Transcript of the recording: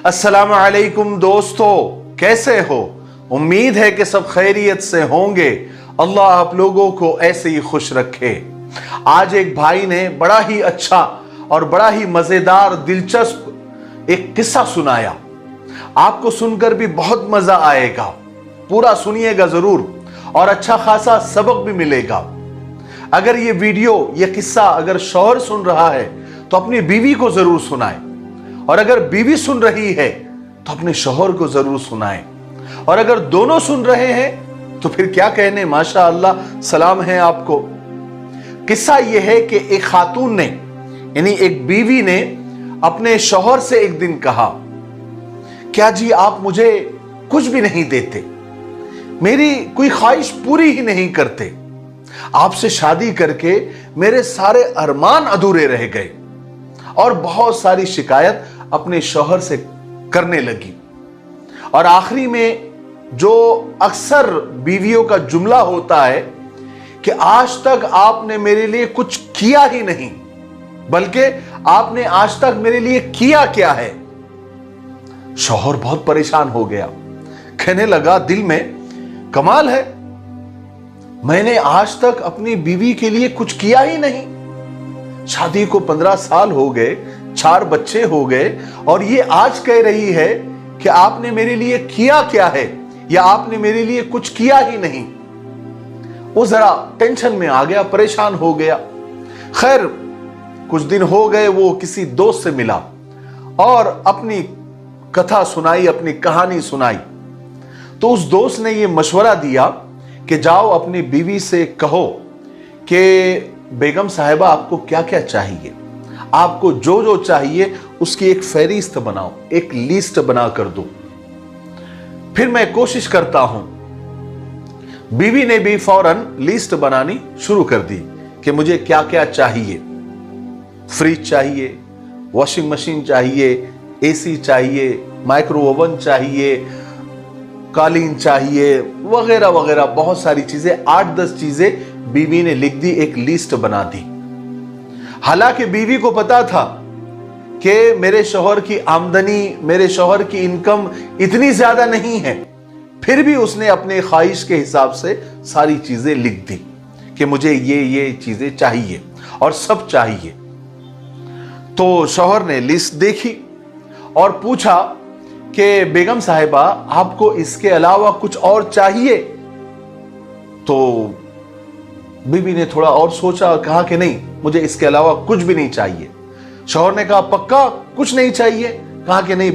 अस्सलाम वालेकुम दोस्तों, कैसे हो? उम्मीद है कि सब खैरियत से होंगे। अल्लाह आप लोगों को ऐसे ही खुश रखे। आज एक भाई ने बड़ा ही अच्छा और बड़ा ही मजेदार दिलचस्प एक किस्सा सुनाया। आपको सुनकर भी बहुत मजा आएगा, पूरा सुनिएगा जरूर और अच्छा खासा सबक भी मिलेगा। अगर ये वीडियो ये किस्सा अगर शौहर सुन रहा है तो अपनी बीवी को जरूर सुनाए, और अगर बीवी सुन रही है तो अपने शौहर को जरूर सुनाए, और अगर दोनों सुन रहे हैं तो फिर क्या कहने, माशा अल्लाह, सलाम है आपको। किस्सा यह है कि एक खातून ने यानी एक बीवी ने अपने शौहर से एक दिन कहा, क्या जी आप मुझे कुछ भी नहीं देते, मेरी कोई ख्वाहिश पूरी ही नहीं करते, आपसे शादी करके मेरे सारे अरमान अधूरे रह गए। और बहुत सारी शिकायत अपने शौहर से करने लगी। और आखिरी में जो अक्सर बीवियों का जुमला होता है कि आज तक आपने मेरे लिए कुछ किया ही नहीं, बल्कि आपने आज तक मेरे लिए किया क्या है। शौहर बहुत परेशान हो गया, कहने लगा दिल में, कमाल है, मैंने आज तक अपनी बीवी के लिए कुछ किया ही नहीं। शादी को 15 साल हो गए, 4 बच्चे हो गए, और ये आज कह रही है कि आपने मेरे लिए किया क्या है, या आपने मेरे लिए कुछ किया ही नहीं। वो जरा टेंशन में आ गया, परेशान हो गया। खैर कुछ दिन हो गए, वो किसी दोस्त से मिला और अपनी कथा सुनाई, अपनी कहानी सुनाई। तो उस दोस्त ने ये मशवरा दिया कि जाओ अपनी बीवी से कहो कि बेगम साहिबा आपको क्या क्या चाहिए, आपको जो जो चाहिए उसकी एक फहरिस्त बनाओ, एक लिस्ट बना कर दो, फिर मैं कोशिश करता हूं। बीवी ने भी फौरन लिस्ट बनानी शुरू कर दी कि मुझे क्या क्या चाहिए। फ्रिज चाहिए, वॉशिंग मशीन चाहिए, एसी चाहिए, माइक्रो ओवन चाहिए, कालीन चाहिए, वगैरह वगैरह बहुत सारी चीजें, 8-10 चीजें बीवी ने लिख दी, एक लिस्ट बना दी। हालांकि बीवी को पता था कि मेरे शौहर की आमदनी, मेरे शौहर की इनकम इतनी ज्यादा नहीं है, फिर भी उसने अपने ख्वाहिश के हिसाब से सारी चीजें लिख दी कि मुझे ये चीजें चाहिए और सब चाहिए। तो शौहर ने लिस्ट देखी और पूछा कि बेगम साहिबा आपको इसके अलावा कुछ और चाहिए? तो बीवी ने थोड़ा और सोचा और कहा कि नहीं, मुझे इसके अलावा कुछ भी नहीं चाहिए। शौहर ने कहा पक्का कुछ नहीं चाहिए? कहा कि नहीं